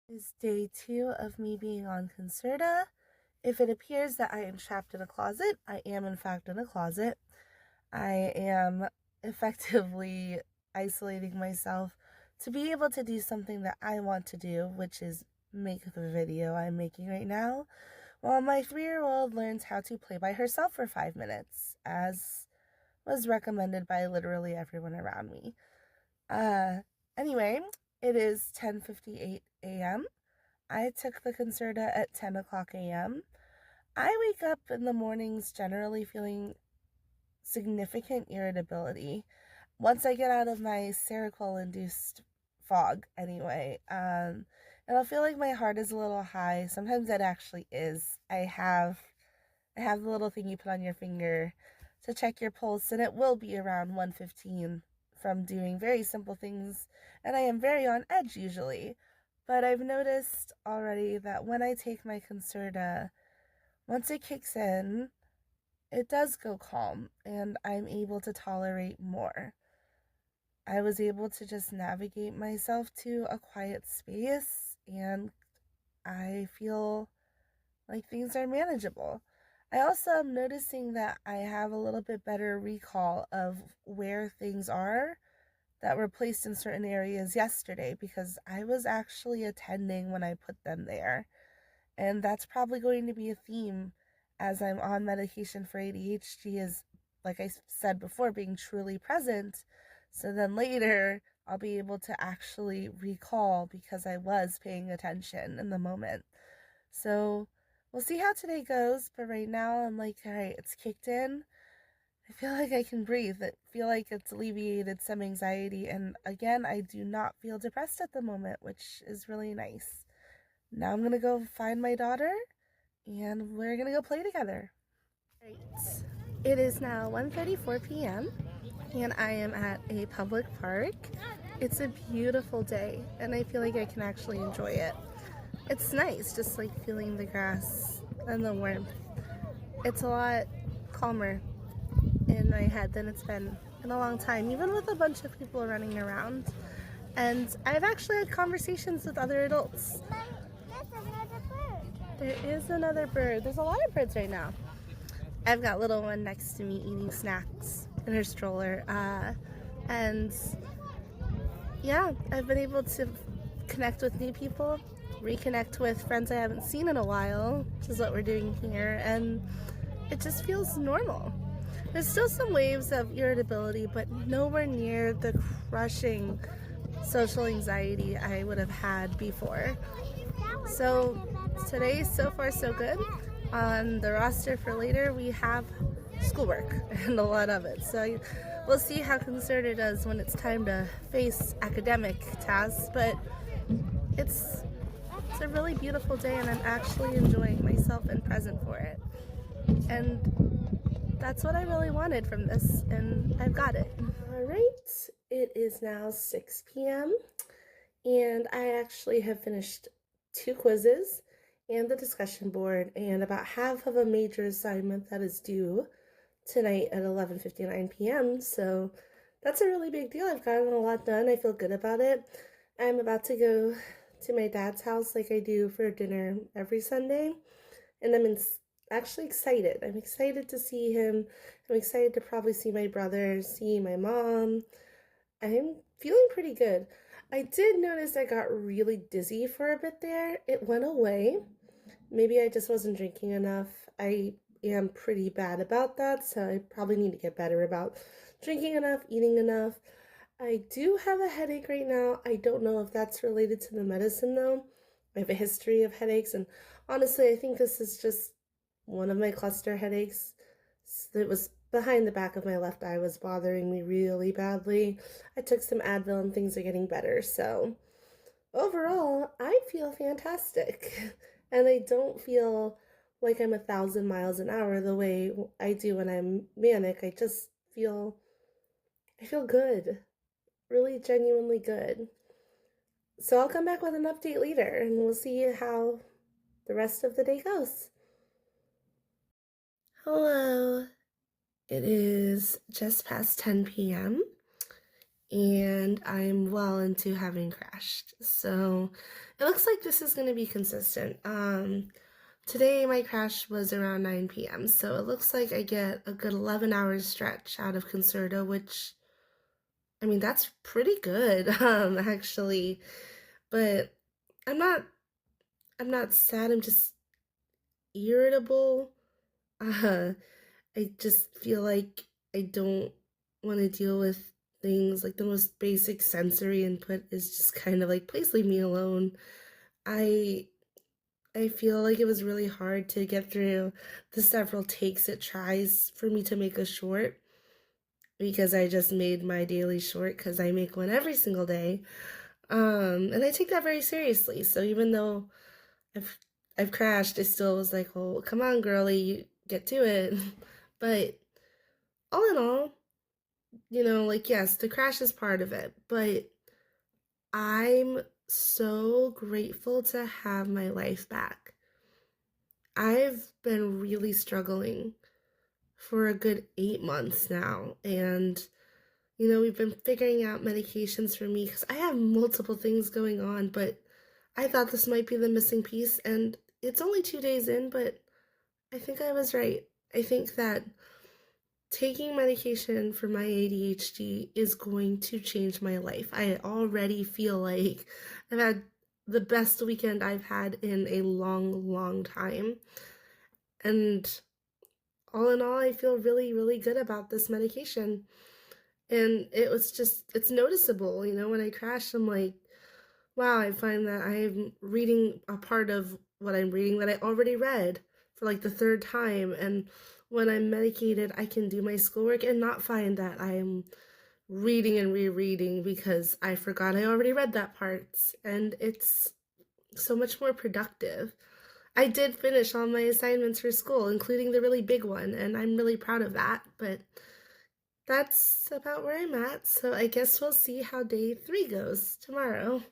Is day 2 of me being on Concerta. If it appears that I am trapped in a closet, I am in fact in a closet. I am effectively isolating myself to be able to do something that I want to do, which is make the video I'm making right now, while my 3-year-old learns how to play by herself for 5 minutes, as was recommended by literally everyone around me. Anyway, it is 10:58 a.m. I took the Concerta at 10 o'clock a.m. I wake up in the mornings generally feeling significant irritability. Once I get out of my Seroquel-induced fog, anyway, and I'll feel like my heart is a little high. Sometimes it actually is. I have the little thing you put on your finger to check your pulse, and it will be around 115 from doing very simple things, and I am very on edge usually. But I've noticed already that when I take my Concerta, once it kicks in, it does go calm, and I'm able to tolerate more. I was able to just navigate myself to a quiet space, and I feel like things are manageable. I also am noticing that I have a little bit better recall of where things are that were placed in certain areas yesterday, because I was actually attending when I put them there. And that's probably going to be a theme as I'm on medication for ADHD, is, like I said before, being truly present. So then later I'll be able to actually recall because I was paying attention in the moment. So we'll see how today goes, but right now I'm like, all right, it's kicked in. I feel like I can breathe. I feel like it's alleviated some anxiety, and again, I do not feel depressed at the moment, which is really nice. Now I'm gonna go find my daughter, and we're gonna go play together. Right. It is now 1:34 p.m., and I am at a public park. It's a beautiful day, and I feel like I can actually enjoy it. It's nice, just like feeling the grass and the warmth. It's a lot calmer in my head than it's been in a long time, even with a bunch of people running around. And I've actually had conversations with other adults. There is another bird. There's a lot of birds right now. I've got little one next to me eating snacks in her stroller. And yeah, I've been able to connect with new people, reconnect with friends I haven't seen in a while, which is what we're doing here, and it just feels normal. There's still some waves of irritability, but nowhere near the crushing social anxiety I would have had before. So today, so far so good. On the roster for later, we have schoolwork and a lot of it. So we'll see how Concerta does when it's time to face academic tasks, but it's a really beautiful day, and I'm actually enjoying myself and present for it. And that's what I really wanted from this, and I've got it. All right, it is now 6 p.m. and I actually have finished 2 quizzes and the discussion board and about half of a major assignment that is due tonight at 11:59 p.m. So that's a really big deal. I've gotten a lot done. I feel good about it. I'm about to go to my dad's house like I do for dinner every Sunday, and I'm actually excited. I'm excited to see him. I'm excited to probably see my brother, see my mom. I'm feeling pretty good. I did notice I got really dizzy for a bit there. It went away. Maybe I just wasn't drinking enough. I am pretty bad about that, so I probably need to get better about drinking enough, eating enough. I do have a headache right now. I don't know if that's related to the medicine though. I have a history of headaches, and honestly, I think this is just one of my cluster headaches. It was behind the back of my left eye, was bothering me really badly. I took some Advil and things are getting better. So overall, I feel fantastic. And I don't feel like I'm 1,000 miles an hour the way I do when I'm manic. I feel good. Really genuinely good. So I'll come back with an update later, and we'll see how the rest of the day goes. Hello. It is just past 10 p.m. and I'm well into having crashed. So It looks like this is going to be consistent. Today my crash was around 9 p.m., so it looks like I get a good 11 hours stretch out of Concerta, which, I mean, that's pretty good, actually. But I'm not, I'm not sad, I'm just irritable. Uh, I just feel like I don't want to deal with things like the most basic sensory input is just kind of like, please leave me alone. I I feel like it was really hard to get through the several takes it tries for me to make a short because I just made my daily short because I make one every single day. And I take that very seriously. So even though I've I've crashed, it still was like, well, come on, girlie, you get to it. But all in all, like yes, the crash is part of it, but I'm so grateful to have my life back. I've been really struggling for a good 8 months now. And, we've been figuring out medications for me because I have multiple things going on, but I thought this might be the missing piece. And it's only 2 days in, but I think I was right. I think that taking medication for my ADHD is going to change my life. I already feel like I've had the best weekend I've had in a long, long time. And all in all, I feel really, really good about this medication. And it's noticeable, when I crash, I'm like, wow, I find that I'm reading a part of what I'm reading that I already read for like the third time. And when I'm medicated, I can do my schoolwork and not find that I'm reading and rereading because I forgot I already read that part. And it's so much more productive. I did finish all my assignments for school, including the really big one, and I'm really proud of that. But that's about where I'm at, so I guess we'll see how day 3 goes tomorrow.